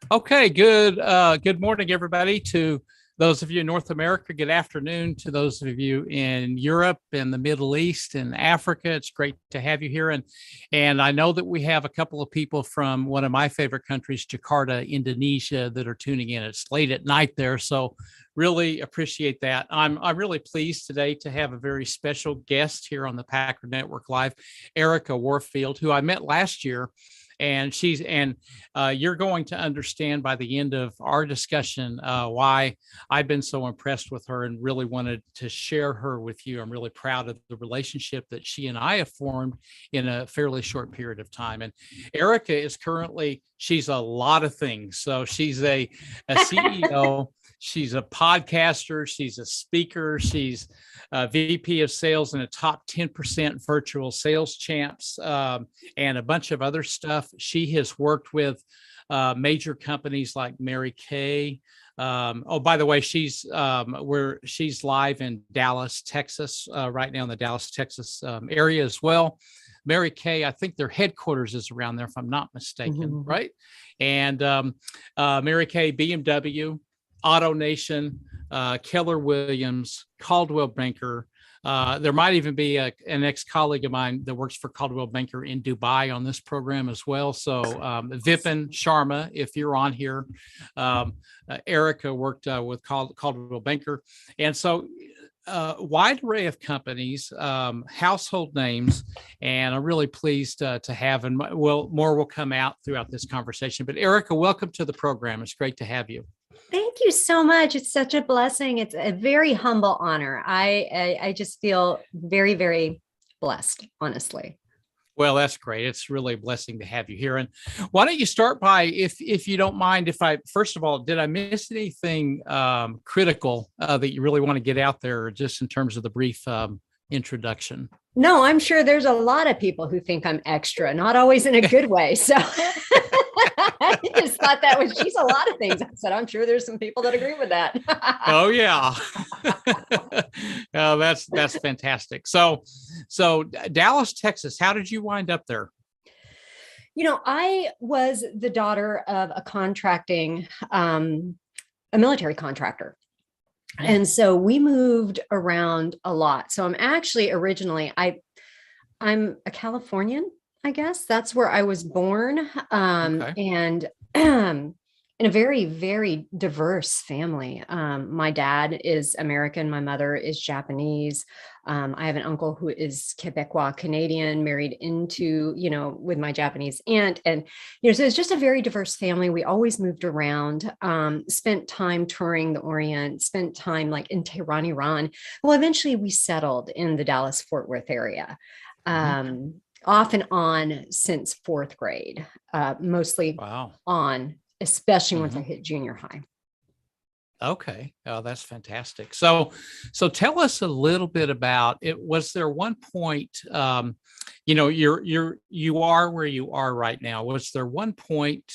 Okay, good morning, everybody. To those of you in North America, good afternoon. To those of you in Europe and the Middle East and Africa, it's great to have you here. And I know that we have a couple of people from one of my favorite countries, Jakarta, Indonesia, that are tuning in. It's late at night there, so really appreciate that. I'm really pleased today to have a very special guest here on the Packard Network Live, Erika Warfield, who I met last year. And you're going to understand by the end of our discussion why I've been so impressed with her and really wanted to share her with you. I'm really proud of the relationship that she and I have formed in a fairly short period of time. And Erika is currently, she's a lot of things. So she's a CEO. She's a podcaster. She's a speaker. She's a VP of sales in a top 10% virtual sales champs, and a bunch of other stuff. She has worked with major companies like Mary Kay. Oh, by the way, she's live in Dallas, Texas, right now in the Dallas, Texas area as well. Mary Kay, I think their headquarters is around there, if I'm not mistaken, right? And Mary Kay, BMW, AutoNation, Keller Williams, Coldwell Banker. There might even be an ex-colleague of mine that works for Coldwell Banker in Dubai on this program as well. So Vipin Sharma, if you're on here, Erika worked with Coldwell Banker. And so wide array of companies, household names, and I'm really pleased to have, and more will come out throughout this conversation. But Erika, welcome to the program. It's great to have you. Thank you so much. It's such a blessing. It's a very humble honor. I just feel very, very blessed, honestly. Well, that's great. It's really a blessing to have you here. And why don't you start by, if you don't mind, first of all, did I miss anything critical that you really want to get out there, just in terms of the brief introduction? No, I'm sure there's a lot of people who think I'm extra, not always in a good way. So I just thought she's a lot of things. I said, I'm sure there's some people that agree with that. Oh, yeah. Oh, that's fantastic. So Dallas, Texas, how did you wind up there? I was the daughter of a military contractor. And so we moved around a lot. So I'm actually originally, I'm a Californian, I guess. That's where I was born. And in a very, very diverse family. My dad is American. My mother is Japanese. I have an uncle who is Quebecois Canadian, married into, with my Japanese aunt. And, so it's just a very diverse family. We always moved around, spent time touring the Orient, spent time like in Tehran, Iran. Well, eventually we settled in the Dallas-Fort Worth area. Off and on since fourth grade, mostly on, especially once I hit junior high. Okay. Oh, that's fantastic. So tell us a little bit about it. Was there one point, you are where you are right now. Was there one point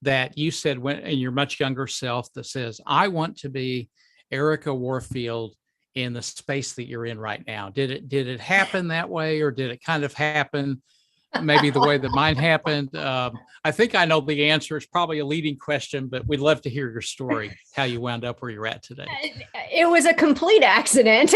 that you said when in your much younger self that says, I want to be Erika Warfield in the space that you're in right now? Did it happen that way, or did it kind of happen maybe the way that mine happened? I think I know the answer. It's probably a leading question, but we'd love to hear your story, how you wound up where you're at today. It was a complete accident.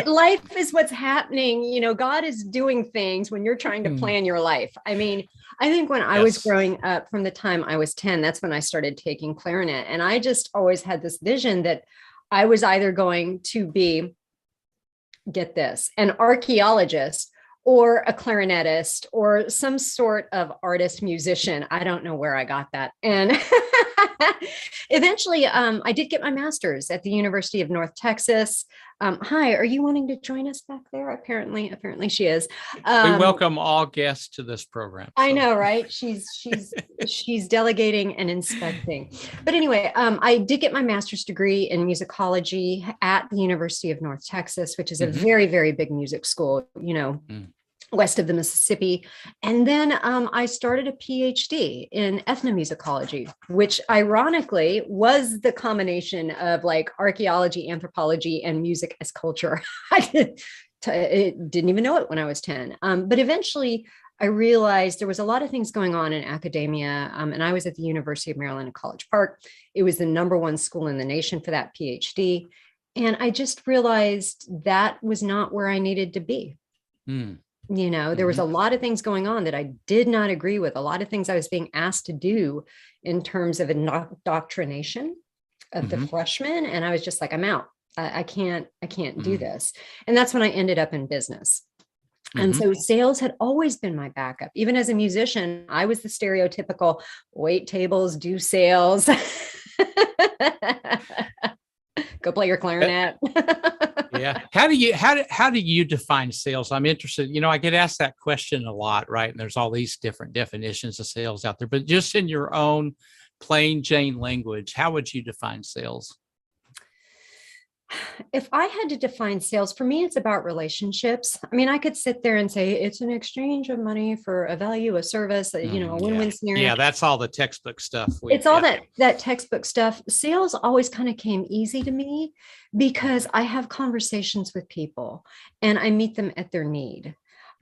Life is what's happening. God is doing things when you're trying to plan your life. I mean, I think when I was growing up, from the time I was 10, that's when I started taking clarinet. And I just always had this vision that I was either going to be, get this, an archaeologist, or a clarinetist, or some sort of artist musician. I don't know where I got that. And eventually I did get my master's at the University of North Texas. Hi, are you wanting to join us back there? Apparently she is. We welcome all guests to this program. I know, right? She's delegating and inspecting. But anyway, I did get my master's degree in musicology at the University of North Texas, which is a very, very big music school, west of the Mississippi. And then I started a PhD in ethnomusicology, which ironically was the combination of like archaeology, anthropology, and music as culture. I didn't even know it when I was 10. But eventually I realized there was a lot of things going on in academia. And I was at the University of Maryland in College Park. It was the #1 school in the nation for that PhD. And I just realized that was not where I needed to be. There was a lot of things going on that I did not agree with, a lot of things I was being asked to do in terms of indoctrination of the freshmen. And I was just like, I'm out. I can't do this. And that's when I ended up in business. And so sales had always been my backup. Even as a musician, I was the stereotypical wait tables, do sales, go play your clarinet. Yeah. How do you define sales? I'm interested. I get asked that question a lot, right? And there's all these different definitions of sales out there, but just in your own plain Jane language, how would you define sales? If I had to define sales, for me, it's about relationships. I mean, I could sit there and say it's an exchange of money for a value, a service, a win-win scenario. Yeah, that's all the textbook stuff. It's all that textbook stuff. Sales always kind of came easy to me because I have conversations with people and I meet them at their need.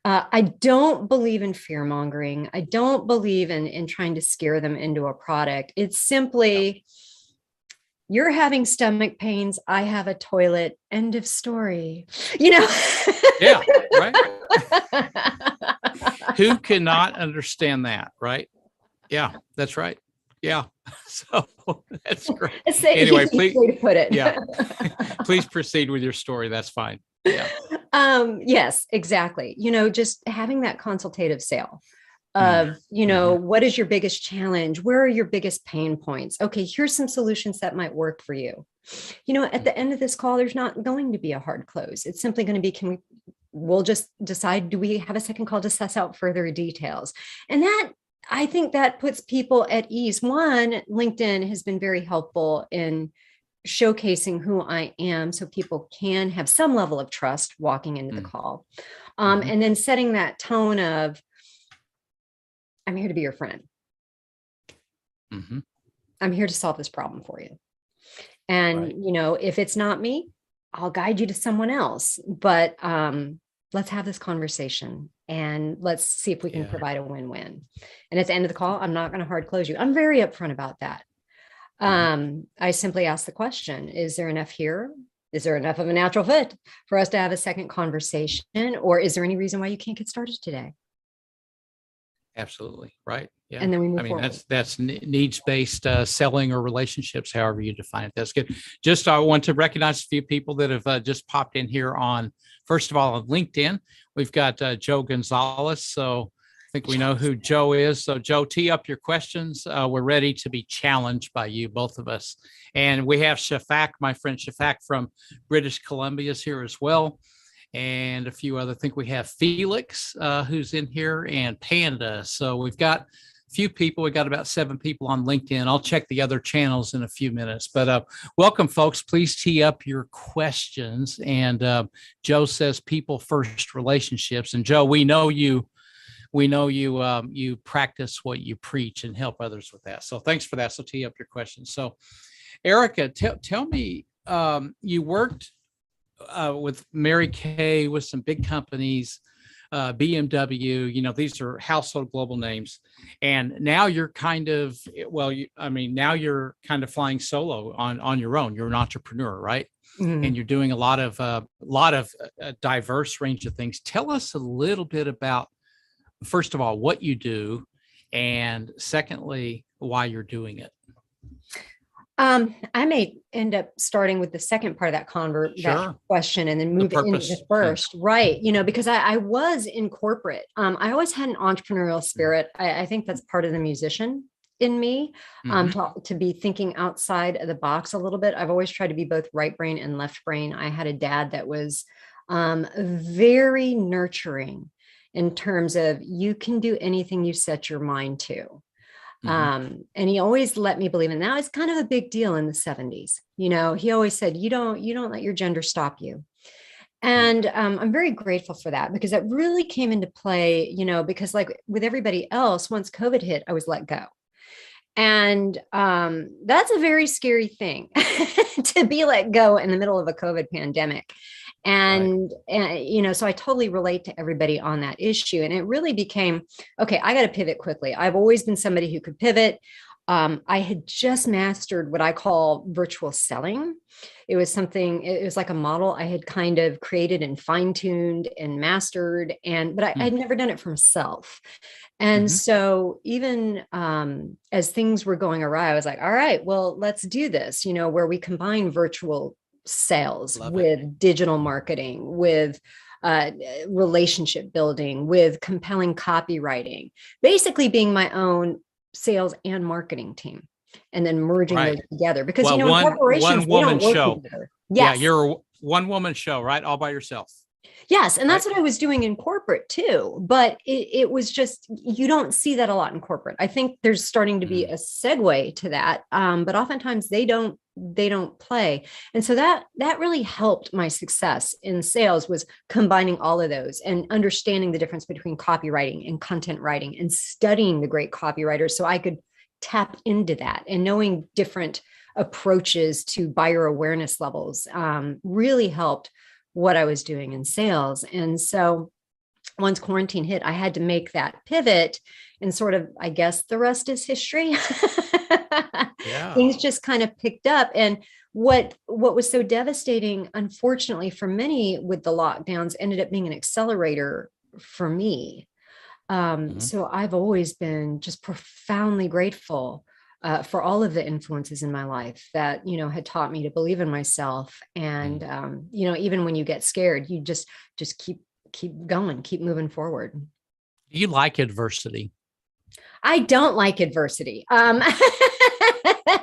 I don't believe in fear mongering. I don't believe in trying to scare them into a product. It's simply, you're having stomach pains. I have a toilet. End of story. Yeah, right. Who cannot understand that, right? Yeah, that's right. Yeah. So that's great. Anyway, please way to put it. Yeah. Please proceed with your story. That's fine. Yeah. Yes, exactly. Just having that consultative sale of, what is your biggest challenge? Where are your biggest pain points? Okay, here's some solutions that might work for you. At the end of this call, there's not going to be a hard close. It's simply going to be, we'll just decide, do we have a second call to suss out further details? And I think that puts people at ease. One, LinkedIn has been very helpful in showcasing who I am so people can have some level of trust walking into the call. And then setting that tone of, I'm here to be your friend. I'm here to solve this problem for you. And, if it's not me, I'll guide you to someone else. But let's have this conversation and let's see if we can provide a win-win. And at the end of the call, I'm not going to hard close you. I'm very upfront about that. I simply ask the question, is there enough here? Is there enough of a natural fit for us to have a second conversation? Or is there any reason why you can't get started today? Absolutely. Right. Yeah. And then we move forward. That's needs-based selling or relationships, however you define it. That's good. Just, I want to recognize a few people that have just popped in here first of all, on LinkedIn. We've got Joe Gonzalez. So I think we know who Joe is. So Joe, tee up your questions. We're ready to be challenged by you, both of us. And we have Shafak, my friend Shafak from British Columbia is here as well. And a few other, I think we have Felix, who's in here, and Panda. So we've got a few people. We got about 7 people on LinkedIn. I'll check the other channels in a few minutes. But welcome, folks. Please tee up your questions. And Joe says, people first, relationships. And Joe, we know you practice what you preach and help others with that. So thanks for that. So tee up your questions. So Erika, tell me, you worked with Mary Kay, with some big companies, BMW, these are household global names. And now you're kind of, now you're kind of flying solo on your own. You're an entrepreneur, right? And you're doing a lot of diverse range of things. Tell us a little bit about, first of all, what you do, and secondly, why you're doing it. I may end up starting with the second part of that question and then move into the first, right? Because I was in corporate. I always had an entrepreneurial spirit. I think that's part of the musician in me, to be thinking outside of the box a little bit. I've always tried to be both right brain and left brain. I had a dad that was very nurturing in terms of, you can do anything you set your mind to. And he always let me believe in that. It's kind of a big deal in the 70s. He always said, you don't let your gender stop you. And I'm very grateful for that, because that really came into play, because like with everybody else, once COVID hit, I was let go. And that's a very scary thing to be let go in the middle of a COVID pandemic. And so I totally relate to everybody on that issue. And it really became, okay, I got to pivot quickly. I've always been somebody who could pivot. I had just mastered what I call virtual selling. It was like a model I had kind of created and fine-tuned and mastered, but I had never done it for myself. And so even as things were going awry, I was like, all right, well, let's do this, where we combine virtual sales with digital marketing, with relationship building, with compelling copywriting, basically being my own sales and marketing team, and then merging those together, because in corporations, they don't work together. Yes. Yeah, you're a one-woman show, right? All by yourself. Yes. And that's what I was doing in corporate too. But it was just, you don't see that a lot in corporate. I think there's starting to be a segue to that. But oftentimes they don't play. And so that really helped my success in sales, was combining all of those and understanding the difference between copywriting and content writing, and studying the great copywriters so I could tap into that, and knowing different approaches to buyer awareness levels really helped what I was doing in sales. And so once quarantine hit, I had to make that pivot, and sort of, I guess the rest is history. Things just kind of picked up. And what was so devastating, unfortunately for many with the lockdowns, ended up being an accelerator for me. So I've always been just profoundly grateful for all of the influences in my life that, had taught me to believe in myself. And, even when you get scared, you just keep going, keep moving forward. Do you like adversity? I don't like adversity.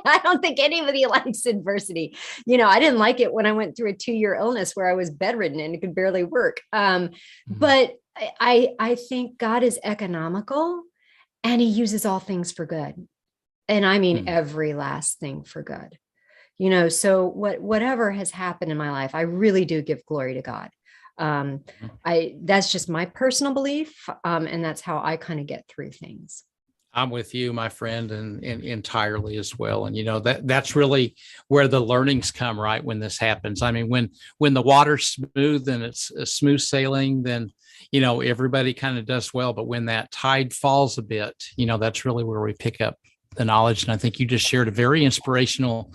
I don't think anybody likes adversity. I didn't like it when I went through a 2-year illness where I was bedridden and could barely work. But I think God is economical, and he uses all things for good. And I mean, every last thing for good, so whatever has happened in my life, I really do give glory to God. That's just my personal belief. And that's how I kind of get through things. I'm with you, my friend, and entirely as well. And, that's really where the learnings come, right? When this happens. I mean, when the water's smooth and it's a smooth sailing, then, everybody kind of does well. But when that tide falls a bit, that's really where we pick up the knowledge. And I think you just shared a very inspirational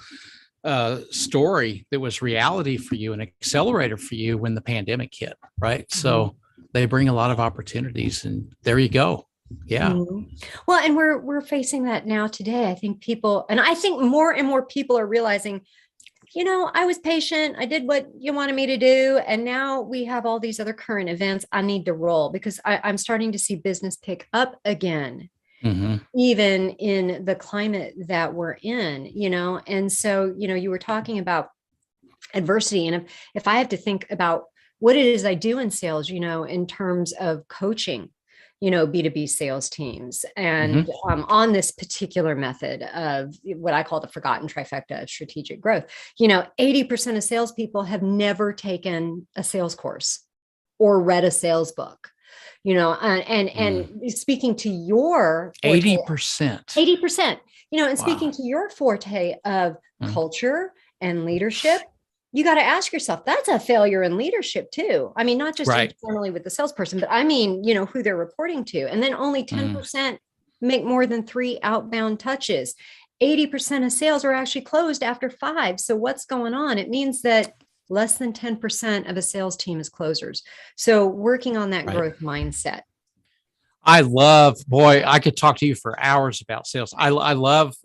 story that was reality for you, an accelerator for you when the pandemic hit, right? So they bring a lot of opportunities, and there you go. Yeah. Well, and we're facing that now today. I think more and more people are realizing, I was patient. I did what you wanted me to do. And now we have all these other current events. I need to roll, because I'm starting to see business pick up again. Even in the climate that we're in, and so, you were talking about adversity. And if I have to think about what it is I do in sales, in terms of coaching, B2B sales teams, and on this particular method of what I call the forgotten trifecta of strategic growth, 80% of salespeople have never taken a sales course or read a sales book. And speaking to your 80%, and speaking to your forte of culture and leadership, you got to ask yourself, that's a failure in leadership too. I mean, not just internally with the salesperson, but I mean, who they're reporting to. And then only 10% make more than 3 outbound touches. 80% of sales are actually closed after 5. So what's going on? It means that less than 10% of a sales team is closers. So working on that growth mindset. I could talk to you for hours about sales. I love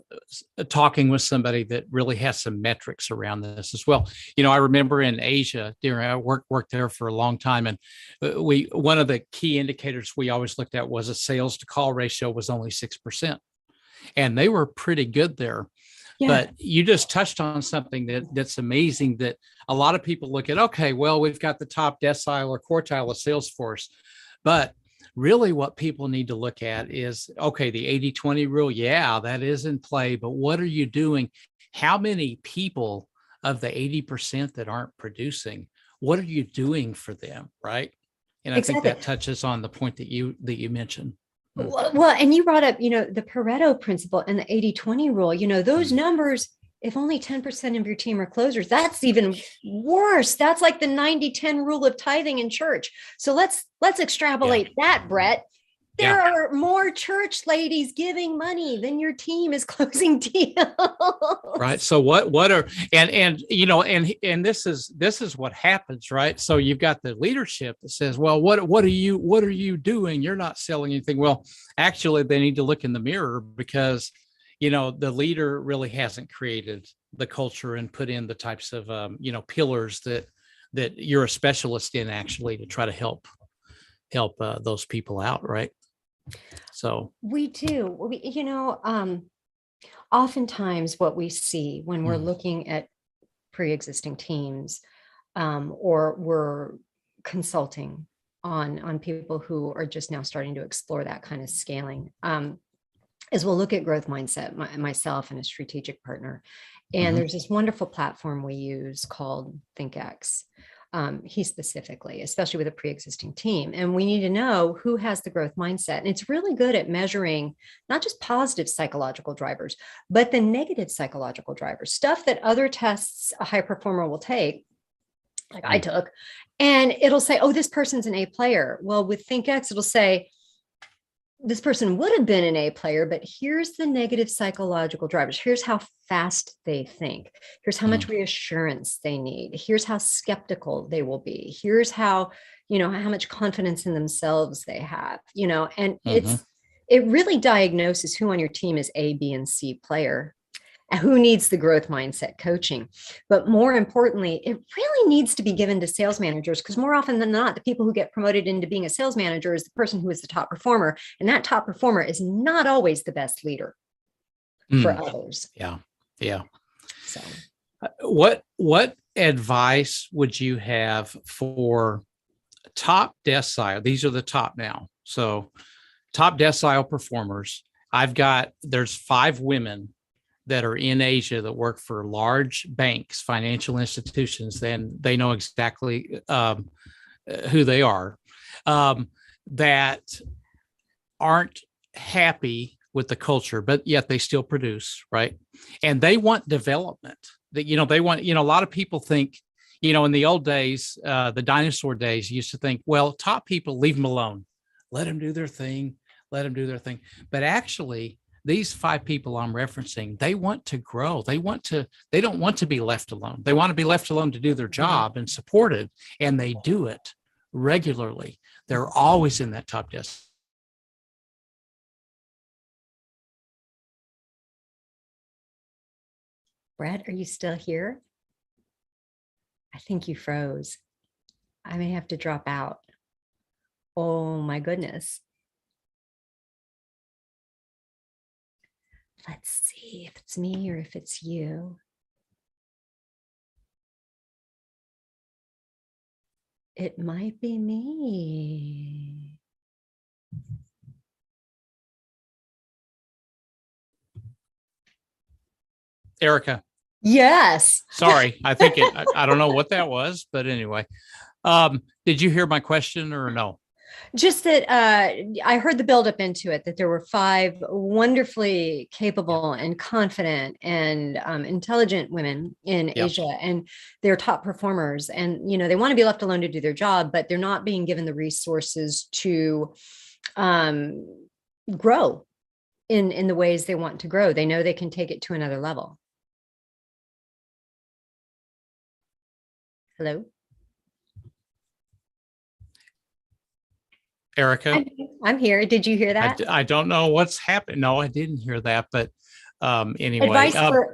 talking with somebody that really has some metrics around this as well. I remember in Asia, I worked there for a long time. And one of the key indicators we always looked at was a sales to call ratio was only 6%. And they were pretty good there. Yeah. But you just touched on something that's amazing, that a lot of people look at, okay, well, we've got the top decile or quartile of Salesforce. But really what people need to look at is, okay, the 80-20 rule, yeah, that is in play. But what are you doing? How many people of the 80% that aren't producing, what are you doing for them, right? And I think that touches on the point that you mentioned. Well, and you brought up, the Pareto principle and the 80-20 rule, those numbers if only 10% of your team are closers, that's even worse. That's like the 90-10 rule of tithing in church. So let's extrapolate that, Brett. There are more church ladies giving money than your team is closing deals. Right. So what are, and this is what happens, right? So you've got the leadership that says, well, what are you doing? You're not selling anything. Well, actually they need to look in the mirror, because, the leader really hasn't created the culture and put in the types of, pillars that you're a specialist in, actually, to try to help those people out. Right. So we do. Oftentimes what we see when we're looking at pre-existing teams, or we're consulting on people who are just now starting to explore that kind of scaling, is we'll look at growth mindset, myself and a strategic partner. And there's this wonderful platform we use called ThinkX. He specifically, especially with a pre-existing team. And we need to know who has the growth mindset. And it's really good at measuring not just positive psychological drivers, but the negative psychological drivers, stuff that other tests a high performer will take, like I took, and it'll say, oh, this person's an A player. Well, with ThinkX, it'll say, this person would have been an A player, but here's the negative psychological drivers. Here's how fast they think. Here's how much reassurance they need. Here's how skeptical they will be. Here's how much confidence in themselves they have, and it really diagnoses who on your team is A, B, and C player, and who needs the growth mindset coaching. But more importantly, it really needs to be given to sales managers, because more often than not, the people who get promoted into being a sales manager is the person who is the top performer. And that top performer is not always the best leader for others. Yeah. Yeah. So what advice would you have for top decile? These are the top now. So top decile performers. There's 5 women that are in Asia that work for large banks, financial institutions. Then they know exactly who they are, that aren't happy with the culture, but yet they still produce, right? And they want development. That they want. A lot of people think, in the old days, the dinosaur days, you used to think, well, top people, leave them alone, let them do their thing, But actually, these 5 people I'm referencing, they want to grow. They don't want to be left alone. They want to be left alone to do their job and supported, and they do it regularly. They're always in that top desk. Brett, are you still here? I think you froze. I may have to drop out. Oh my goodness. Let's see if it's me or if it's you. It might be me. Erika. Yes. Sorry. I think I don't know what that was, but anyway. Did you hear my question or no? Just that I heard the buildup into it, that there were 5 wonderfully capable and confident and intelligent women in Asia, and they're top performers. And, they want to be left alone to do their job, but they're not being given the resources to grow in the ways they want to grow. They know they can take it to another level. Hello? Erika? I'm here. Did you hear that? I don't know what's happened. No, I didn't hear that. But anyway.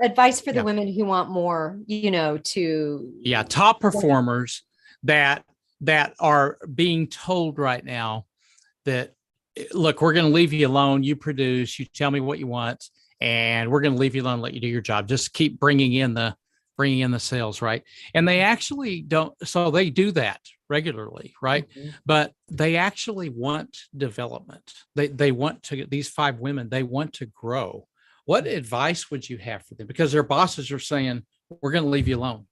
Advice for the women who want more, to. Top performers that are being told right now that, look, we're going to leave you alone. You produce, you tell me what you want, and we're going to leave you alone, let you do your job. Just keep bringing in the sales, right? And they actually don't. So they do that regularly, right? But they actually want development. They want to, these 5 women, they want to grow. What advice would you have for them? Because their bosses are saying, we're going to leave you alone,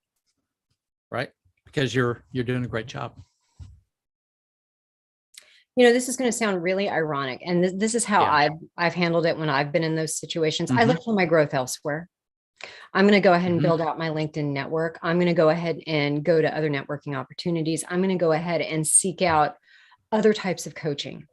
right? Because you're doing a great job. This is going to sound really ironic. And this is how I've handled it when I've been in those situations. I look for my growth elsewhere. I'm going to go ahead and build out my LinkedIn network. I'm going to go ahead and go to other networking opportunities. I'm going to go ahead and seek out other types of coaching,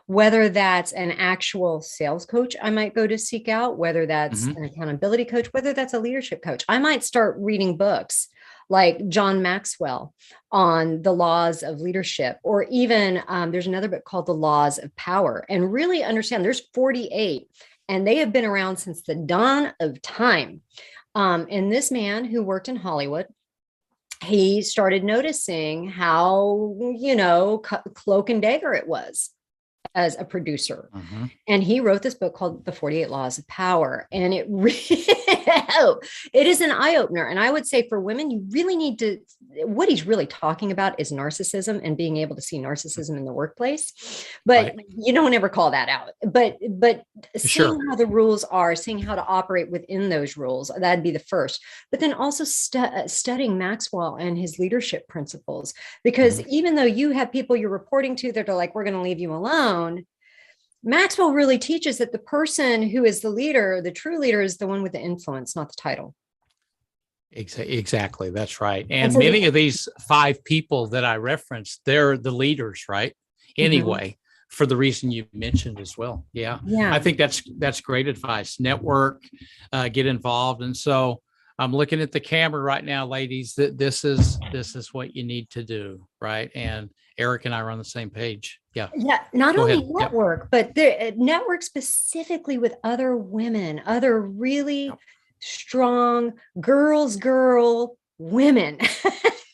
whether that's an actual sales coach I might go to seek out, whether that's an accountability coach, whether that's a leadership coach. I might start reading books like John Maxwell on the laws of leadership, or even there's another book called The Laws of Power, and really understand there's 48 and they have been around since the dawn of time. And this man who worked in Hollywood, he started noticing how, cloak and dagger it was as a producer. And he wrote this book called The 48 Laws of Power. And it is an eye opener. And I would say for women, you really need to, what he's really talking about is narcissism and being able to see narcissism in the workplace. But you don't ever call that out. But seeing how the rules are, seeing how to operate within those rules, that'd be the first. But then also studying Maxwell and his leadership principles, because even though you have people you're reporting to that are like, we're going to leave you alone, Maxwell really teaches that the person who is the leader, the true leader, is the one with the influence, not the title. Exactly. That's right. And so many of these 5 people that I referenced, they're the leaders, right? Anyway, for the reason you mentioned as well. Yeah. I think that's great advice. Network, get involved. And so I'm looking at the camera right now, ladies, that this is what you need to do. Right. And Eric and I are on the same page. Yeah. Not only network, but the network specifically with other women, other really strong girl women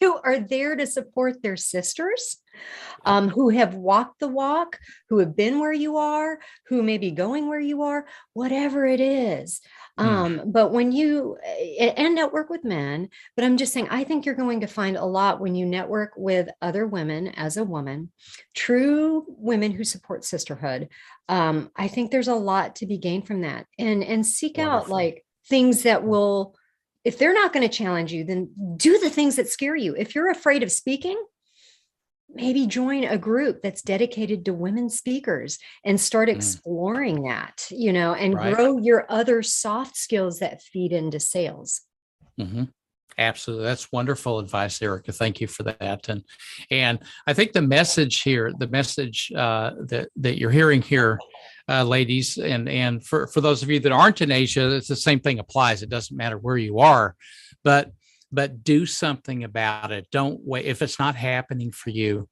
who are there to support their sisters, who have walked the walk, who have been where you are, who may be going where you are, whatever it is. But when you network with men, but I'm just saying, I think you're going to find a lot when you network with other women as a woman, true women who support sisterhood. I think there's a lot to be gained from that, and seek out like things that will, if they're not going to challenge you, then do the things that scare you. If you're afraid of speaking, maybe join a group that's dedicated to women speakers and start exploring that, and grow your other soft skills that feed into sales. Absolutely. That's wonderful advice, Erika. Thank you for that. And I think the message here, that you're hearing here, ladies, and for those of you that aren't in Asia, it's the same thing applies. It doesn't matter where you are, but do something about it. Don't wait. If it's not happening for you,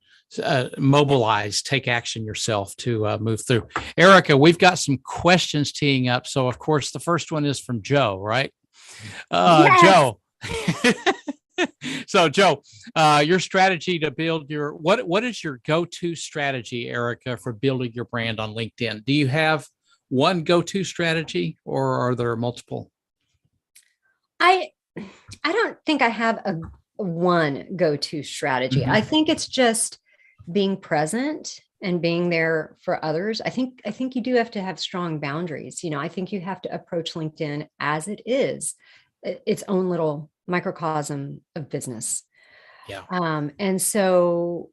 mobilize, take action yourself to move through. Erika, we've got some questions teeing up. So of course, the first one is from Joe, right? Joe. So Joe, your strategy to build what is your go-to strategy, Erika, for building your brand on LinkedIn? Do you have one go-to strategy, or are there multiple? I don't think I have a one go-to strategy. I think it's just being present and being there for others. I think you do have to have strong boundaries. I think you have to approach LinkedIn as it is, its own little microcosm of business. And so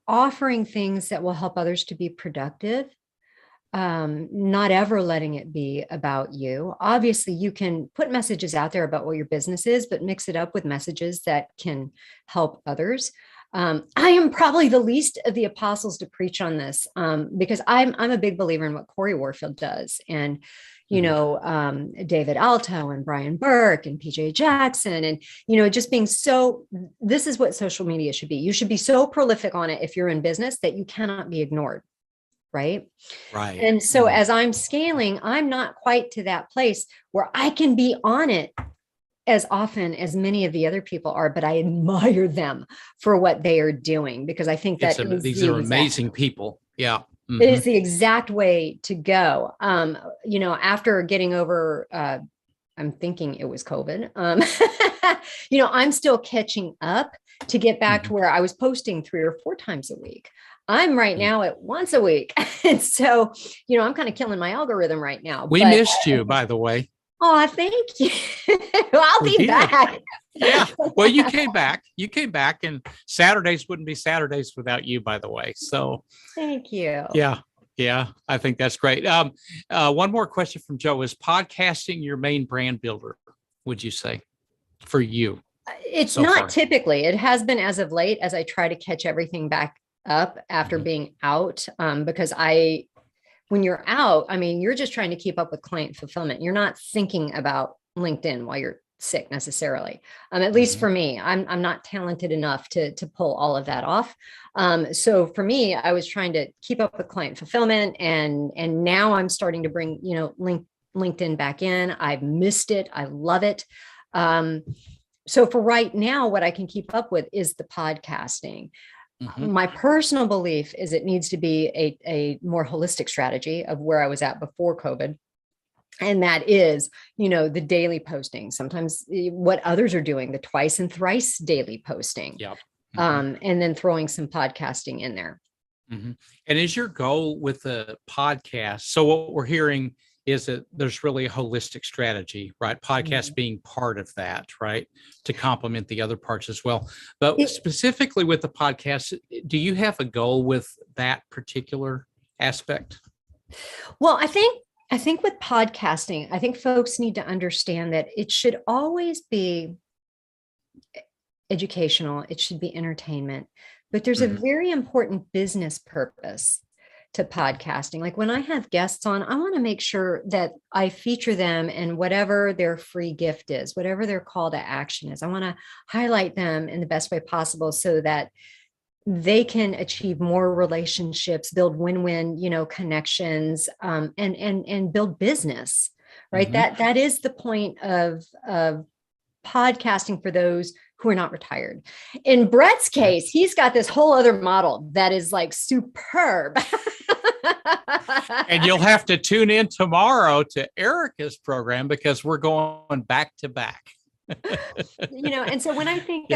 offering things that will help others to be productive, not ever letting it be about you. Obviously, you can put messages out there about what your business is, but mix it up with messages that can help others. I am probably the least of the apostles to preach on this, because I'm a big believer in what Corey Warfield does. And David Alto and Brian Burke and PJ Jackson, and, just being this is what social media should be. You should be so prolific on it if you're in business that you cannot be ignored. Right. And so as I'm scaling, I'm not quite to that place where I can be on it as often as many of the other people are, but I admire them for what they are doing, because I think that these are amazing people. Yeah. It is the exact way to go. After getting over, I'm thinking it was COVID. I'm still catching up to get back to where I was posting 3 or 4 times a week. I'm right now at once a week. And so, I'm kind of killing my algorithm right now. We missed you, by the way. Oh, thank you. I'll be back. Yeah. Well, you came back, and Saturdays wouldn't be Saturdays without you, by the way. So thank you. Yeah. I think that's great. One more question from Joe: is podcasting your main brand builder? would you say, for you? It's so not far? Typically. It has been as of late, as I try to catch everything back up after being out, because when you're out, I mean, you're just trying to keep up with client fulfillment. You're not thinking about LinkedIn while you're sick necessarily. At least for me, I'm not talented enough to pull all of that off. So for me, I was trying to keep up with client fulfillment, and now I'm starting to bring, LinkedIn back in. I've missed it. I love it. So for right now, what I can keep up with is the podcasting. My personal belief is it needs to be a more holistic strategy of where I was at before COVID. And that is, the daily posting, sometimes what others are doing, the twice and thrice daily posting. Yep. And then throwing some podcasting in there. And is your goal with the podcast? So what we're hearing is that there's really a holistic strategy, right? Podcast being part of that, right? To complement the other parts as well. But specifically with the podcast, do you have a goal with that particular aspect? Well, I think with podcasting, I think folks need to understand that it should always be educational. It should be entertainment, but there's a very important business purpose to podcasting. Like when I have guests on, I want to make sure that I feature them and whatever their free gift is, whatever their call to action is, I want to highlight them in the best way possible so that they can achieve more relationships, build win-win, connections, and build business, right? That is the point of podcasting for those who are not retired. In Brett's case, he's got this whole other model that is like superb. And you'll have to tune in tomorrow to Erika's program because we're going back to back. And so when I think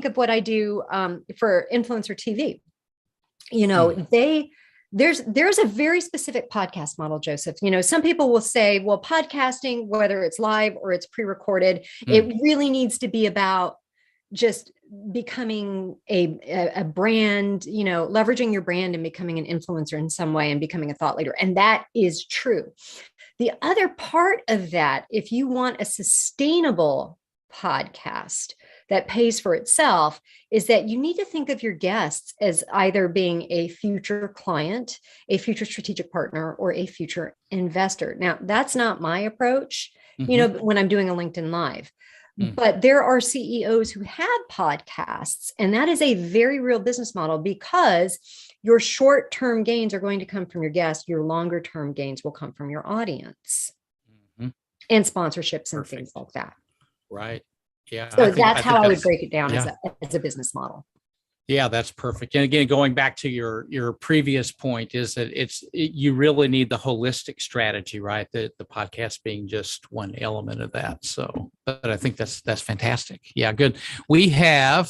of what I do for influencer TV, there's a very specific podcast model, Joseph. Some people will say, well, podcasting, whether it's live or it's pre-recorded, it really needs to be about just becoming a brand, leveraging your brand and becoming an influencer in some way and becoming a thought leader. And that is true. The other part of that, if you want a sustainable podcast that pays for itself, is that you need to think of your guests as either being a future client, a future strategic partner, or a future investor. Now, that's not my approach, when I'm doing a LinkedIn Live. But there are CEOs who have podcasts, and that is a very real business model because your short-term gains are going to come from your guests. Your longer-term gains will come from your audience and sponsorships and things like that. Right. Yeah. So that's how I would break it down as a business model. Yeah, that's perfect. And again, going back to your previous point is that you really need the holistic strategy, right? The podcast being just one element of that. So, but I think that's fantastic. Yeah, good. We have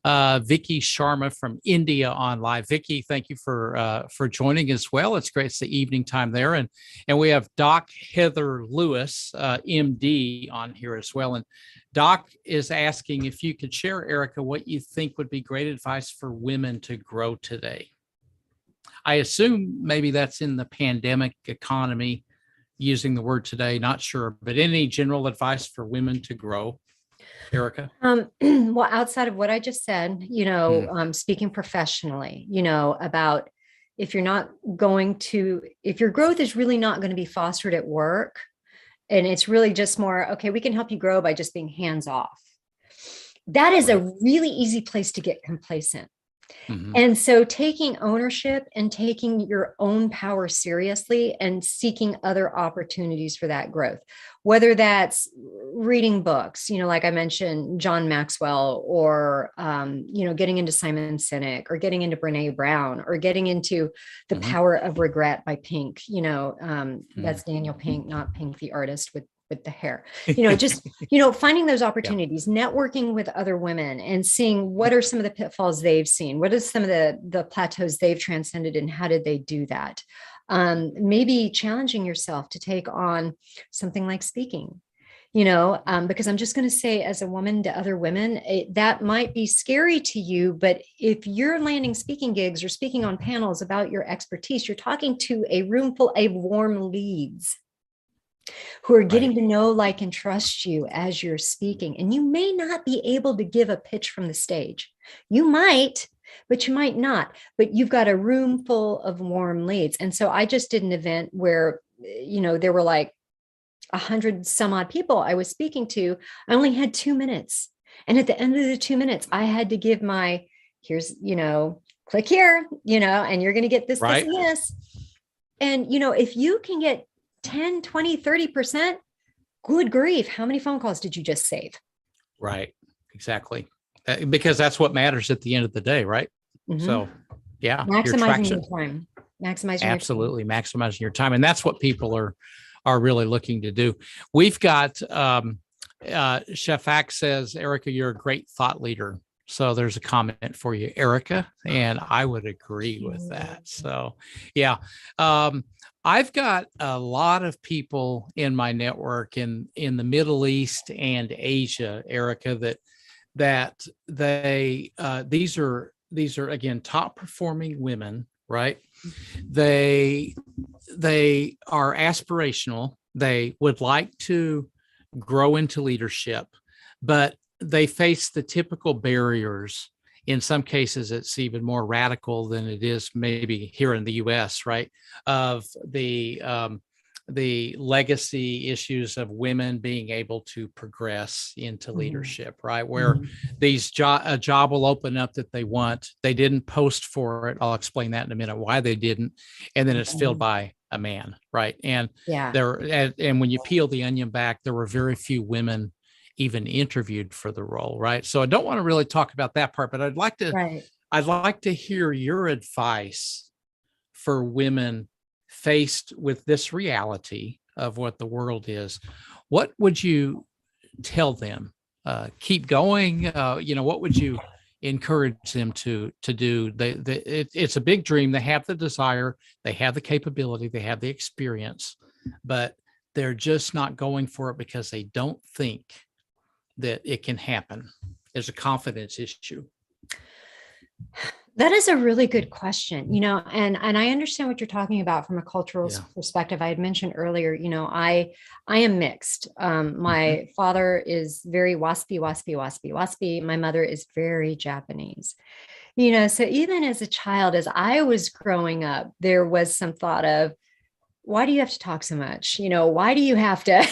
Vicky Sharma from India on live. Vicky, thank you for joining as well. It's great. It's the evening time there, and we have Doc Heather Lewis, MD, on here as well. And Doc is asking if you could share, Erika, what you think would be great advice for women to grow today. I assume maybe that's in the pandemic economy, using the word today, not sure, but any general advice for women to grow, Erika? Well, outside of what I just said, speaking professionally, about if your growth is really not going to be fostered at work, and it's really just more, okay, we can help you grow by just being hands off. That is a really easy place to get complacent. And so taking ownership and taking your own power seriously and seeking other opportunities for that growth, whether that's reading books, like I mentioned, John Maxwell, or, getting into Simon Sinek, or getting into Brene Brown, or getting into The Power of Regret by Pink, that's Daniel Pink, not Pink, the artist with the hair, finding those opportunities, networking with other women and seeing what are some of the pitfalls they've seen, what are some of the plateaus they've transcended and how did they do that? Maybe challenging yourself to take on something like speaking, because I'm just going to say, as a woman to other women, that might be scary to you, but if you're landing speaking gigs or speaking on panels about your expertise, you're talking to a room full of warm leads. who are getting Right. to know, like, and trust you as you're speaking. And you may not be able to give a pitch from the stage. You might, but you might not. But you've got a room full of warm leads. And so I just did an event where, there were like 100 some odd people I was speaking to. I only had 2 minutes. And at the end of the 2 minutes, I had to give here's, click here, and you're going to get this, Right. this, and this. And, if you can get 10, 20, 30%, good grief, how many phone calls did you just save? Right. Exactly. Because that's what matters at the end of the day, right? Mm-hmm. So, yeah. Maximizing your time. Absolutely. Maximizing your time. And that's what people are really looking to do. We've got Chef Axe says, Erika, you're a great thought leader. So there's a comment for you, Erika, and I would agree with that. So, yeah. I've got a lot of people in my network in the Middle East and Asia, Erika, that they these are again top performing women, right? They are aspirational. They would like to grow into leadership, but they face the typical barriers. In some cases, it's even more radical than it is maybe here in the U.S., right? Of the legacy issues of women being able to progress into leadership, right? Where a job will open up that they want. They didn't post for it. I'll explain that in a minute, why they didn't. And then it's filled by a man, right? And and when you peel the onion back, there were very few women even interviewed for the role, right? So I don't want to really talk about that part, but I'd like to hear your advice for women faced with this reality of what the world is. What would you tell them? Keep going. What would you encourage them to do? It's a big dream. They have the desire, they have the capability, they have the experience, but they're just not going for it because they don't think that it can happen. There's a confidence issue. That is a really good question, and I understand what you're talking about from a cultural perspective. I had mentioned earlier, I am mixed. My father is very waspy. My mother is very Japanese, so even as a child, as I was growing up, there was some thought of, why do you have to talk so much? Why do you have to?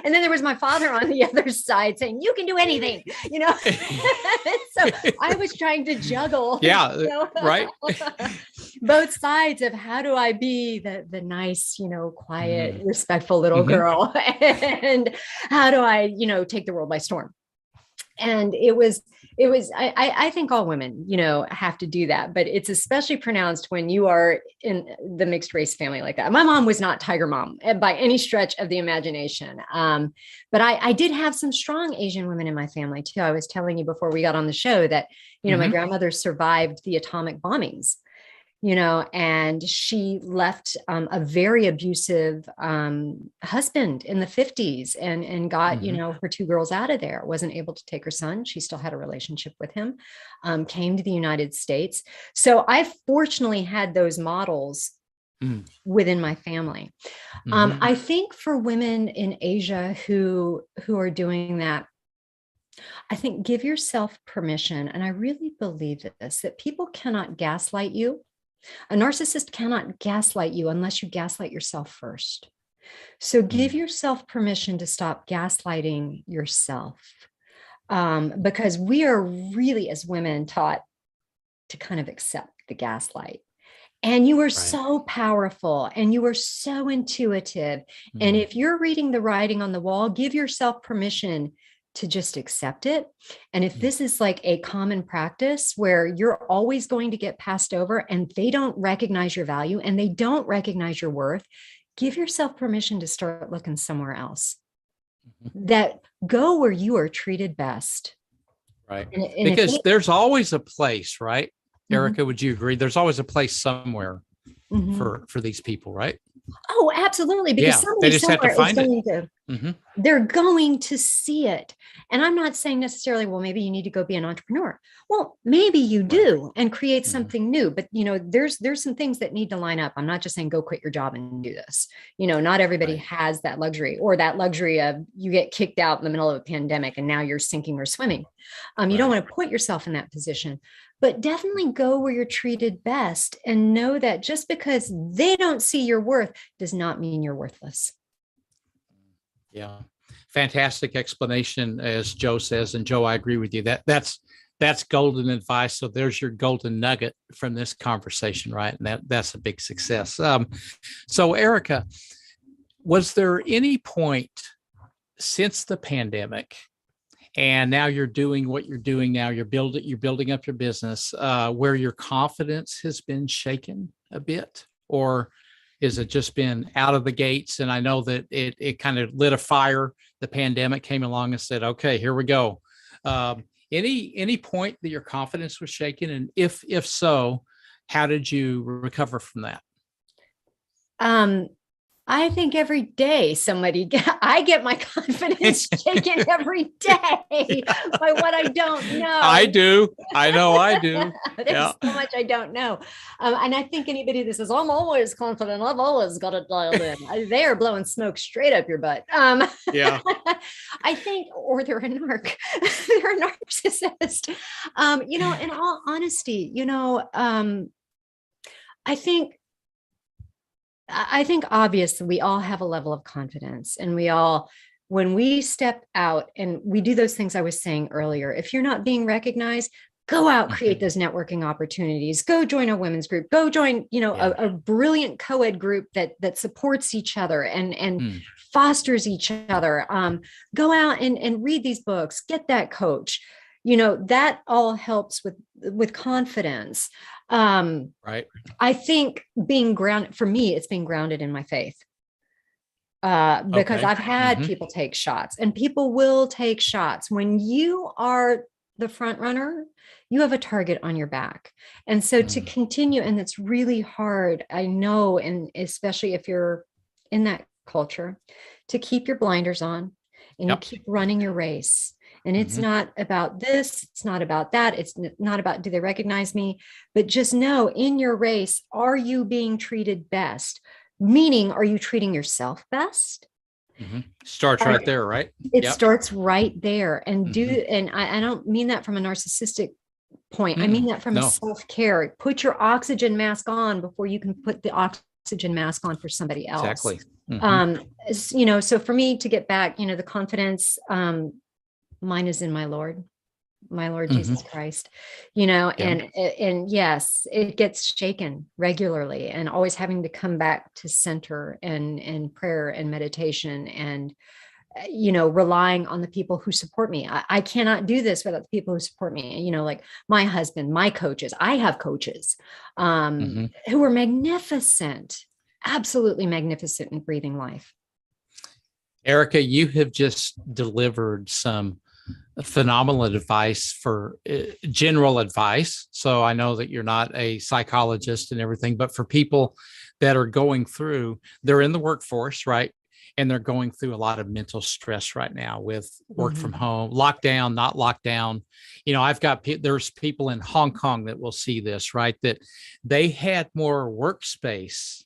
And then there was my father on the other side saying, you can do anything, So I was trying to juggle, right. both sides of how do I be the nice, quiet, respectful little girl, and how do I, take the world by storm. And I think all women, have to do that, but it's especially pronounced when you are in the mixed race family like that. My mom was not Tiger Mom by any stretch of the imagination. But I did have some strong Asian women in my family too. I was telling you before we got on the show that, my grandmother survived the atomic bombings, and she left a very abusive husband in the 50s and got, her 2 girls out of there, wasn't able to take her son. She still had a relationship with him, came to the United States. So I fortunately had those models within my family. I think for women in Asia who are doing that, I think give yourself permission. And I really believe this, that people cannot gaslight you. A narcissist cannot gaslight you unless you gaslight yourself first. So give yourself permission to stop gaslighting yourself, because we are really, as women, taught to kind of accept the gaslight. And you are so powerful and you are so intuitive. And if you're reading the writing on the wall, give yourself permission to just accept it. And if this is like a common practice where you're always going to get passed over and they don't recognize your value and they don't recognize your worth, give yourself permission to start looking somewhere else. That go where you are treated best. Right. Because there's always a place, right? Erika, would you agree? There's always a place somewhere for these people, right? Oh, absolutely. Because somebody somewhere is going to Mm-hmm. They're going to see it. And I'm not saying necessarily, well, maybe you need to go be an entrepreneur. Well, maybe you do and create something new, but there's some things that need to line up. I'm not just saying go quit your job and do this. Not everybody has that luxury, or that luxury of you get kicked out in the middle of a pandemic and now you're sinking or swimming. You don't want to put yourself in that position, but definitely go where you're treated best, and know that just because they don't see your worth does not mean you're worthless. Yeah. Fantastic explanation, as Joe says. And Joe, I agree with you. That's golden advice. So there's your golden nugget from this conversation, right? And that's a big success. So Erika, was there any point since the pandemic, and now you're doing what you're doing now, you're building up your business, where your confidence has been shaken a bit? Or is it just been out of the gates? And I know that it kind of lit a fire. The pandemic came along and said, okay, here we go. Any point that your confidence was shaken? And if so, how did you recover from that? I think every day I get my confidence shaken every day by what I don't know. I do. I know I do. There's so much I don't know. And I think anybody that says, I'm always confident, I've always got it dialed in, they are blowing smoke straight up your butt. Yeah. I think, or they're a narc, they're a narcissist. In all honesty, I think obviously we all have a level of confidence, and when we step out and we do those things I was saying earlier, if you're not being recognized, go out, create those networking opportunities, go join a women's group, go join, a brilliant co-ed group that supports each other and fosters each other. Go out and read these books, get that coach. That all helps with confidence. Right. I think being grounded, for me, it's being grounded in my faith. Because I've had people take shots, and people will take shots. When you are the front runner, you have a target on your back. And so to continue, and it's really hard, I know, and especially if you're in that culture, to keep your blinders on and you keep running your race. And it's not about this, it's not about that, it's not about do they recognize me, but just know in your race, are you being treated best? Meaning, are you treating yourself best? Starts right there, right? It starts right there. And and I don't mean that from a narcissistic point. I mean that from a self-care. Put your oxygen mask on before you can put the oxygen mask on for somebody else. Exactly. So for me to get back, the confidence, mine is in my Lord Jesus Christ, and yes, it gets shaken regularly, and always having to come back to center and prayer and meditation, and, relying on the people who support me. I cannot do this without the people who support me, like my husband, my coaches. I have coaches who are magnificent, absolutely magnificent in breathing life. Erika, you have just delivered some phenomenal advice for general advice. So I know that you're not a psychologist and everything, but for people that are going through, they're in the workforce, right? And they're going through a lot of mental stress right now with work from home, lockdown, not lockdown. There's people in Hong Kong that will see this, right? That they had more workspace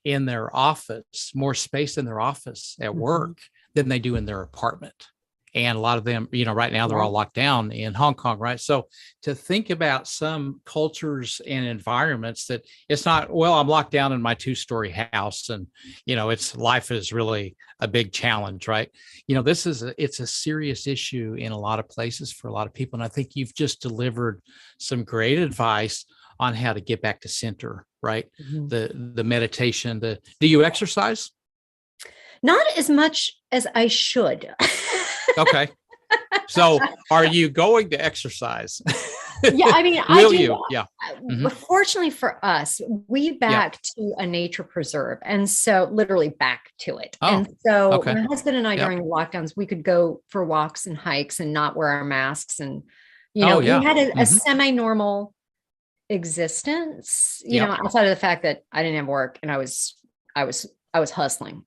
in their office, more space in their office at work than they do in their apartment. And a lot of them, right now they're all locked down in Hong Kong, right? So to think about some cultures and environments that it's not, well, I'm locked down in my 2-story house, and, life is really a big challenge, right? It's a serious issue in a lot of places for a lot of people. And I think you've just delivered some great advice on how to get back to center, right? The meditation, do you exercise? Not as much as I should. Okay. So are you going to exercise? Yeah. I mean, Will you? Yeah. Fortunately for us, we back to a nature preserve. And so literally back to it. And so my husband and I, during the lockdowns, we could go for walks and hikes and not wear our masks. And, we had a semi-normal existence, outside of the fact that I didn't have work and I was hustling.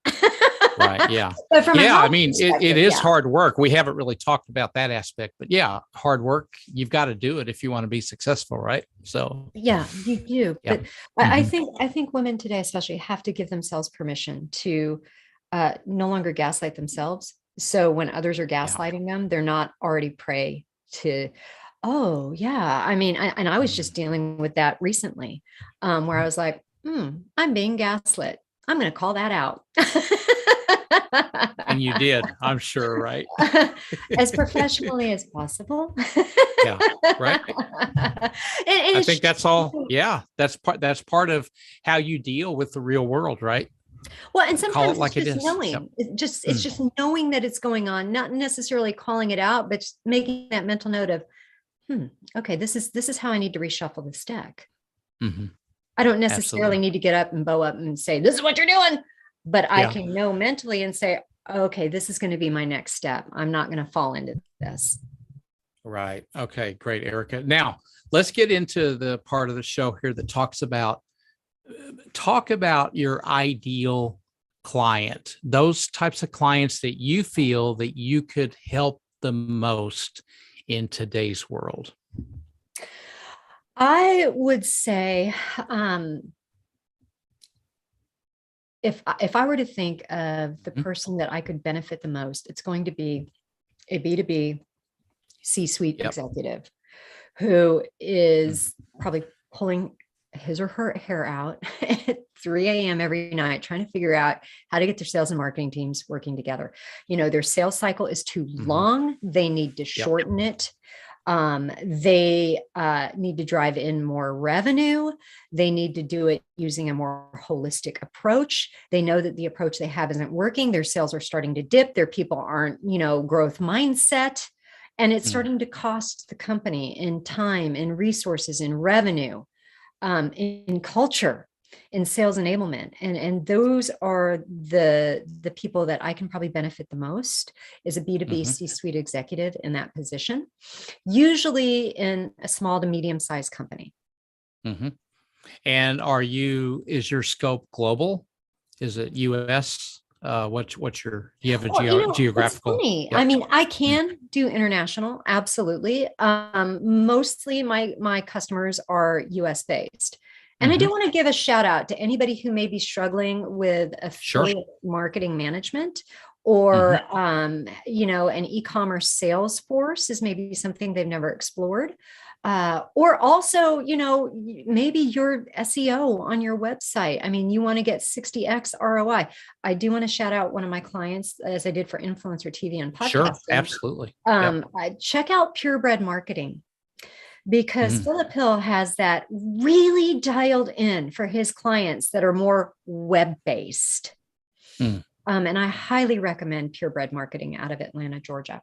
Right. Yeah. But from a Yeah. I health mean, it perspective, is yeah. hard work. We haven't really talked about that aspect, but yeah, hard work. You've got to do it if you want to be successful. Right. So, Yeah, you do. yeah. But I Mhm. think women today especially have to give themselves permission to no longer gaslight themselves. So when others are Yeah. gaslighting them, they're not already prey to, oh yeah. I mean, and I was Mhm. just dealing with that recently, where I was like, I'm being gaslit. I'm going to call that out. And you did, I'm sure. Right. As professionally as possible. Yeah. Right. And I it's think that's all. Yeah. That's part of how you deal with the real world. Right. well, and Call it sometimes it's like it just is. Yep. knowing. It's Mm. just knowing that it's going on, not necessarily calling it out, but just making that mental note of, okay, this is how I need to reshuffle this deck. Mhm. I don't necessarily Absolutely. need to get up and bow up and say, this is what you're doing. But I Yeah. can know mentally and say, okay, this is going to be my next step. I'm not going to fall into this. Right. Okay. Great, Erica. Now let's get into the part of the show here that talk about your ideal client, those types of clients that you feel that you could help the most in today's world. I would say, if I were to think of the person that I could benefit the most, it's going to be a B2B C-suite Yep. executive who is probably pulling his or her hair out at 3 a.m. every night, trying to figure out how to get their sales and marketing teams working together. Their sales cycle is too long. They need to shorten it. They need to drive in more revenue. They need to do it using a more holistic approach. They know that the approach they have isn't working. Their sales are starting to dip. Their people aren't, growth mindset. And it's starting to cost the company in time, in resources, in revenue, in culture, in sales enablement. And those are the people that I can probably benefit the most, is a B2B C-suite executive in that position, usually in a small to medium-sized company. And is your scope global? Is it US? What's your, do you have a geographical? It's funny. Yep. I mean, I can do international. Absolutely. Mostly my customers are US based. And I do want to give a shout out to anybody who may be struggling with affiliate marketing management, or, an e-commerce sales force is maybe something they've never explored. Or also, maybe your SEO on your website. I mean, you want to get 60x ROI. I do want to shout out one of my clients, as I did for influencer TV and podcasting. Sure, absolutely. I check out Purebred Marketing, because Philip Hill has that really dialed in for his clients that are more web-based. And I highly recommend Purebred Marketing out of Atlanta, Georgia.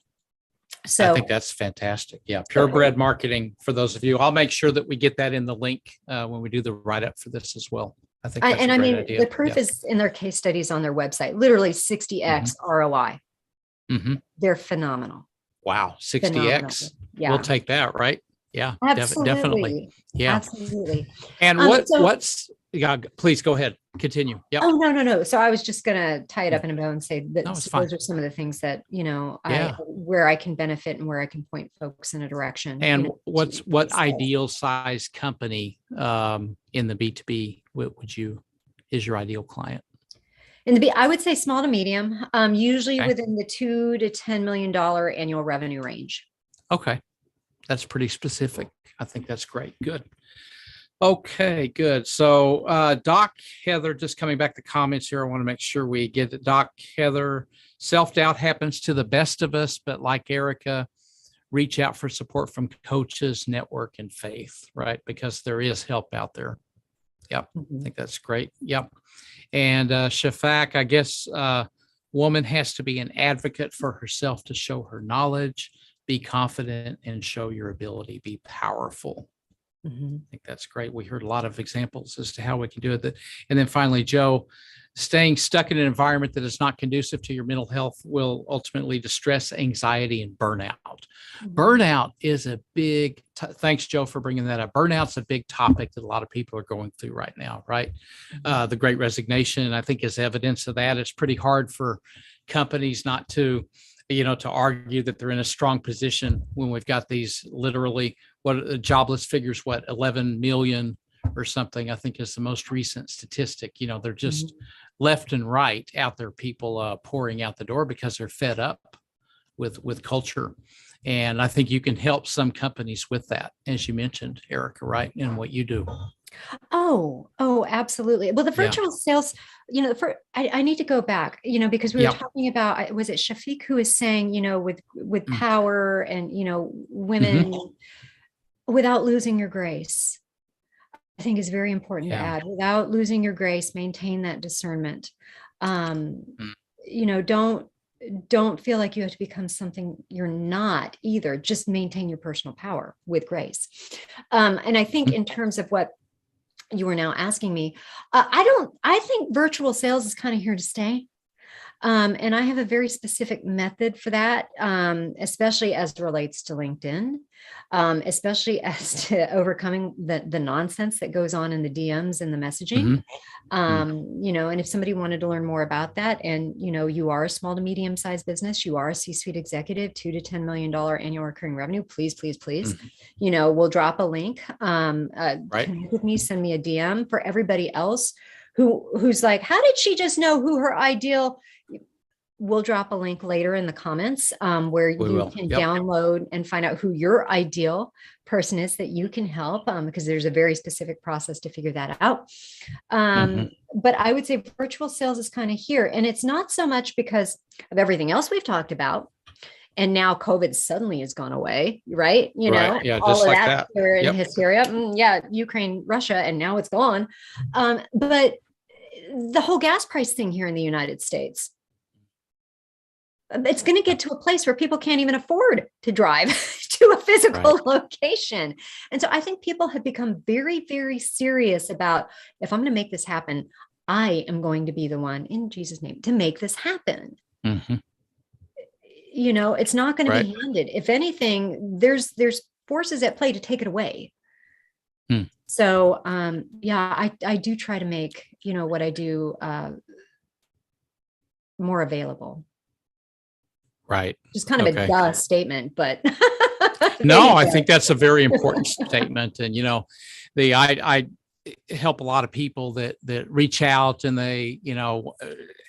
So I think that's fantastic. Yeah. Purebred Marketing, for those of you, I'll make sure that we get that in the link when we do the write-up for this as well. I think that's a great idea. The proof is in their case studies on their website, literally 60x ROI. They're phenomenal. Wow. 60x. Yeah. We'll take that, right? Yeah, absolutely. Definitely. Yeah. Absolutely. And please go ahead. Continue. Yeah. Oh, no. So I was just going to tie it up in a bow and say that those are some of the things that, where I can benefit and where I can point folks in a direction. And what ideal size company in the B2B is your ideal client? I would say small to medium, usually within the $2 to $10 million annual revenue range. Okay. That's pretty specific. I think that's great. Good. Okay, good. So Doc Heather, just coming back to comments here, I want to make sure we get it. Doc Heather, self-doubt happens to the best of us, but like Erika, reach out for support from coaches, network, and faith, right? Because there is help out there. Yep. I think that's great. Yep. And Shafak, I guess woman has to be an advocate for herself to show her knowledge, be confident, and show your ability, be powerful. I think that's great. We heard a lot of examples as to how we can do it. And then finally, Joe, staying stuck in an environment that is not conducive to your mental health will ultimately distress, anxiety, and burnout. Burnout is a big, thanks, Joe, for bringing that up. Burnout's a big topic that a lot of people are going through right now, right? The Great Resignation, I think, is evidence of that. It's pretty hard for companies not to, to argue that they're in a strong position when we've got these literally, jobless figures, 11 million or something, I think is the most recent statistic. They're just left and right out there, people pouring out the door because they're fed up with culture. And I think you can help some companies with that, as you mentioned, Erika, right? In what you do. Oh, absolutely. Well, the virtual sales, I need to go back, because we were talking about, was it Shafiq who was saying, with power and, women without losing your grace, I think is very important to add. Without losing your grace, maintain that discernment. Don't feel like you have to become something you're not either. Just maintain your personal power with grace. And I think in terms of what you were now asking me, I think virtual sales is kind of here to stay. And I have a very specific method for that, especially as it relates to LinkedIn, especially as to overcoming the nonsense that goes on in the DMs and the messaging. And if somebody wanted to learn more about that, and, you are a small to medium sized business, you are a C-suite executive, $2 to $10 million annual recurring revenue, please, we'll drop a link, connect with me, send me a DM. For everybody else who's like, how did she just know who her ideal? We'll drop a link later in the comments where you can download and find out who your ideal person is that you can help, because there's a very specific process to figure that out. But I would say virtual sales is kind of here. And it's not so much because of everything else we've talked about. And now COVID suddenly has gone away, right? All of like that fear and hysteria. Ukraine, Russia, and now it's gone. But the whole gas price thing here in the United States, it's going to get to a place where people can't even afford to drive to a physical location. And so I think people have become very, very serious about, if I'm going to make this happen, I am going to be the one in Jesus' name to make this happen. It's not going to be handed. If anything, there's forces at play to take it away. So, I do try to make, what I do more available. Right. Just kind of a duh statement, but no, I think that's a very important statement. And, I help a lot of people that reach out and they,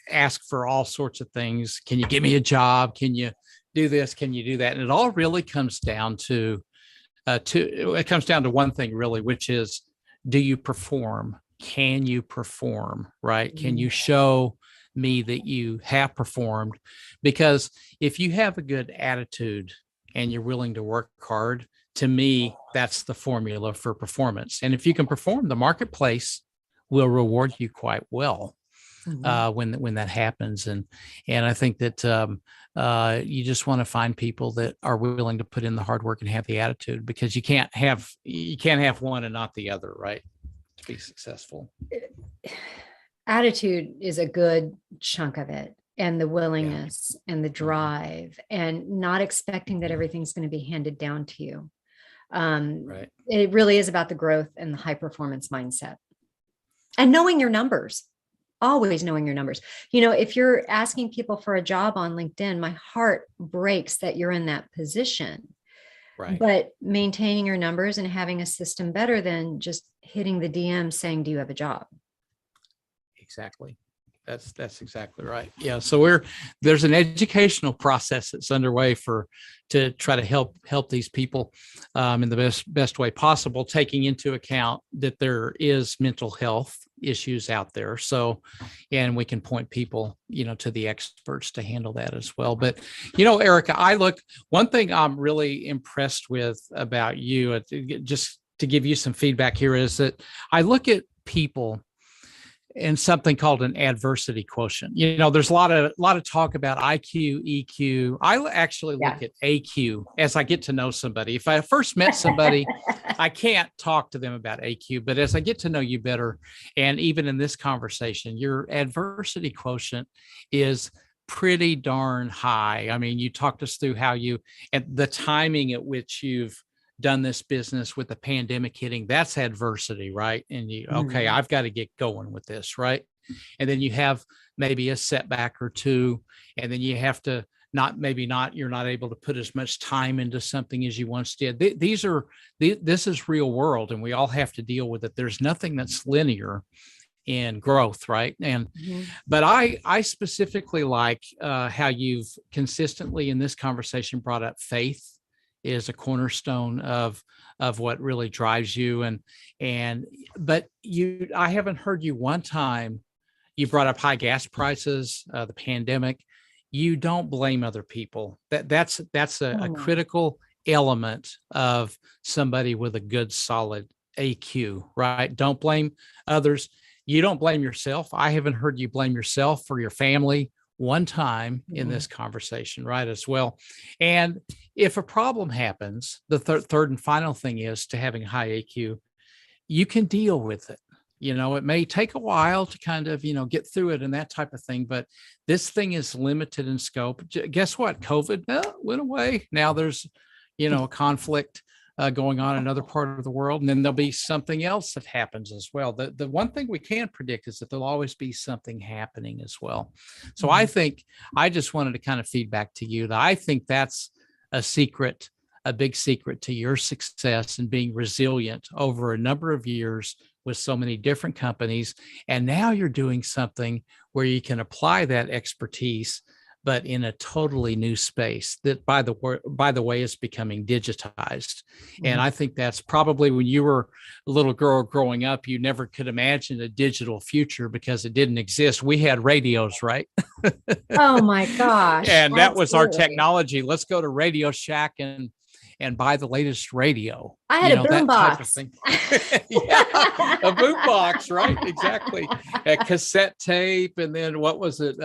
ask for all sorts of things. Can you give me a job? Can you do this? Can you do that? And it all really comes down to one thing really, which is, do you perform? Can you perform? Right? Can you show me that you have performed? Because if you have a good attitude and you're willing to work hard, to me, that's the formula for performance. And if you can perform, the marketplace will reward you quite well when that happens. And I think that you just want to find people that are willing to put in the hard work and have the attitude, because you can't have one and not the other, right? To be successful. Attitude is a good chunk of it, and the willingness and the drive, and not expecting that everything's going to be handed down to you. It really is about the growth and the high performance mindset, and knowing your numbers, always knowing your numbers. If you're asking people for a job on LinkedIn, my heart breaks that you're in that position. But maintaining your numbers and having a system better than just hitting the DM saying, do you have a job? Exactly. That's exactly right. Yeah. So there's an educational process that's underway to try to help these people in the best way possible, taking into account that there is mental health issues out there. So, and we can point people, to the experts to handle that as well. But, Erika, one thing I'm really impressed with about you, just to give you some feedback here, is that I look at people and something called an adversity quotient. There's a lot of talk about IQ, EQ. I actually look at AQ as I get to know somebody. If I first met somebody, I can't talk to them about AQ, but as I get to know you better, and even in this conversation, your adversity quotient is pretty darn high. I mean, you talked us through how you, and the timing at which you've done this business with the pandemic hitting, that's adversity, right? And you, okay, I've got to get going with this, right? And then you have maybe a setback or two, and then you have to you're not able to put as much time into something as you once did. This is real world, and we all have to deal with it. There's nothing that's linear in growth, right? And but I specifically like how you've consistently in this conversation brought up faith is a cornerstone of what really drives you. But I haven't heard you one time. You brought up high gas prices, the pandemic. You don't blame other people. That's a critical element of somebody with a good, solid AQ, right? Don't blame others. You don't blame yourself. I haven't heard you blame yourself for your family one time in this conversation, right? As well. And if a problem happens, the third and final thing is to having high AQ, you can deal with it. It may take a while to kind of, get through it and that type of thing, but this thing is limited in scope. Guess what? COVID went away. Now there's, a conflict going on in another part of the world, and then there'll be something else that happens as well. The one thing we can't predict is that there'll always be something happening as well. So I think I just wanted to kind of feedback to you that I think that's a big secret to your success and being resilient over a number of years with so many different companies. And now you're doing something where you can apply that expertise, but in a totally new space that by the way is becoming digitized. And I think that's probably when you were a little girl growing up, you never could imagine a digital future because it didn't exist. We had radios, right? Oh my gosh. And that was our technology. Let's go to Radio Shack and buy the latest radio. I had a boom box. Yeah, a boom box, right? Exactly. A cassette tape, and then what was it?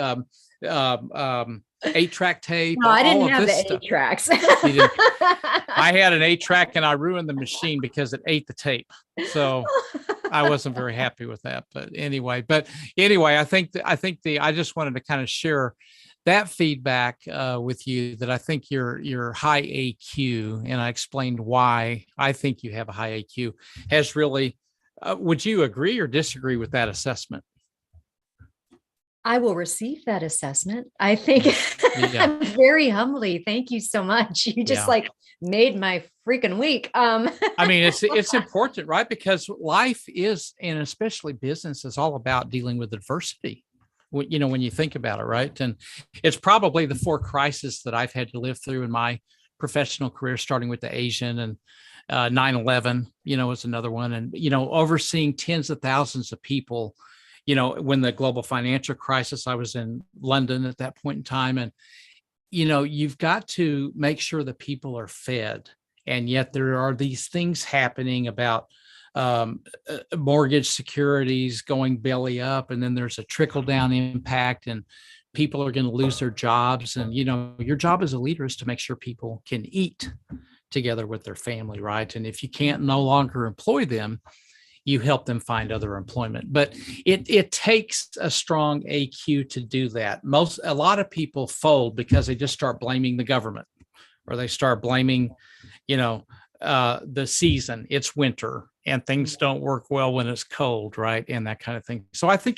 8-track tape. No, I didn't have the 8-tracks. I had an 8-track and I ruined the machine because it ate the tape. So I wasn't very happy with that. But anyway, I think I just wanted to kind of share that feedback with you, that I think your high AQ, and I explained why I think you have a high AQ, has really, would you agree or disagree with that assessment? I will receive that assessment. I think very humbly. Thank you so much. You just made my freaking week. I mean, it's important, right? Because life is, and especially business, is all about dealing with adversity. When you think about it, right? And it's probably the 4 crises that I've had to live through in my professional career, starting with the Asian and 9/11, was another one. And, overseeing tens of thousands of people, when the global financial crisis, I was in London at that point in time. And, you've got to make sure that people are fed. And yet there are these things happening about mortgage securities going belly up, and then there's a trickle down impact, and people are going to lose their jobs. And your job as a leader is to make sure people can eat together with their family, right? And if you can't no longer employ them, you help them find other employment. But it takes a strong AQ to do that. A lot of people fold because they just start blaming the government, or they start blaming the season. It's winter and things don't work well when it's cold, right? And that kind of thing. So I think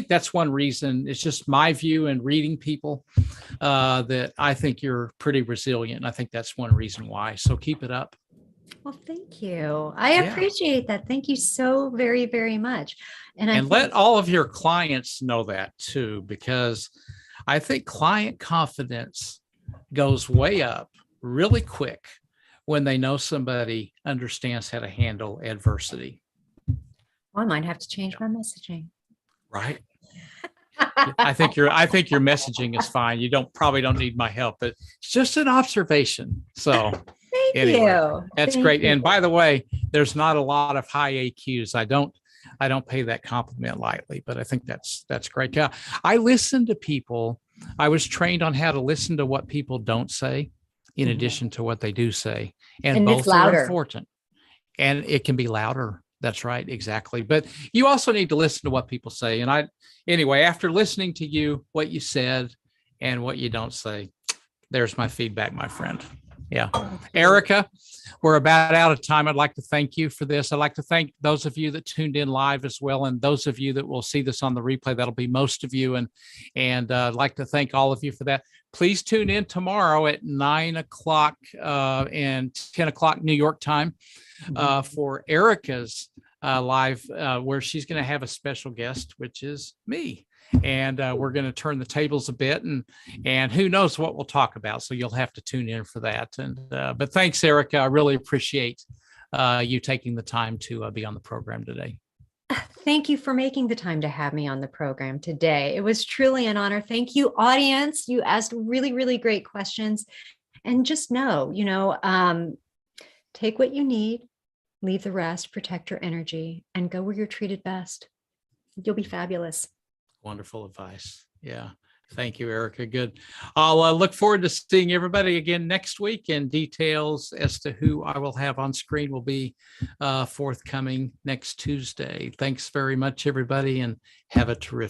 that's one reason. It's just my view and reading people that I think you're pretty resilient. And I think that's one reason why. So keep it up. Well, thank you. I appreciate that. Thank you so very, very much. And let all of your clients know that too, because I think client confidence goes way up really quick when they know somebody understands how to handle adversity. Well, I might have to change my messaging. Right. I think your messaging is fine. You probably don't need my help, but it's just an observation. So Thank you. That's great. And by the way, there's not a lot of high AQs. I don't pay that compliment lightly, but I think that's great. Yeah. I listen to people. I was trained on how to listen to what people don't say in addition to what they do say. And both are important. And it can be louder. That's right. Exactly. But you also need to listen to what people say. And anyway, after listening to you, what you said and what you don't say, there's my feedback, my friend. Yeah. Erika, we're about out of time. I'd like to thank you for this. I'd like to thank those of you that tuned in live as well. And those of you that will see this on the replay, that'll be most of you. And I'd like to thank all of you for that. Please tune in tomorrow at 9 o'clock and 10 o'clock New York time for Erika's live, where she's going to have a special guest, which is me. And we're going to turn the tables a bit, and who knows what we'll talk about. So you'll have to tune in for that. And but thanks, Erika. I really appreciate you taking the time to be on the program today. Thank you for making the time to have me on the program today. It was truly an honor. Thank you, audience. You asked really, really great questions. And just know, take what you need, leave the rest, protect your energy, and go where you're treated best. You'll be fabulous. Wonderful advice. Yeah. Thank you, Erika. Good. I'll look forward to seeing everybody again next week, and details as to who I will have on screen will be forthcoming next Tuesday. Thanks very much, everybody, and have a terrific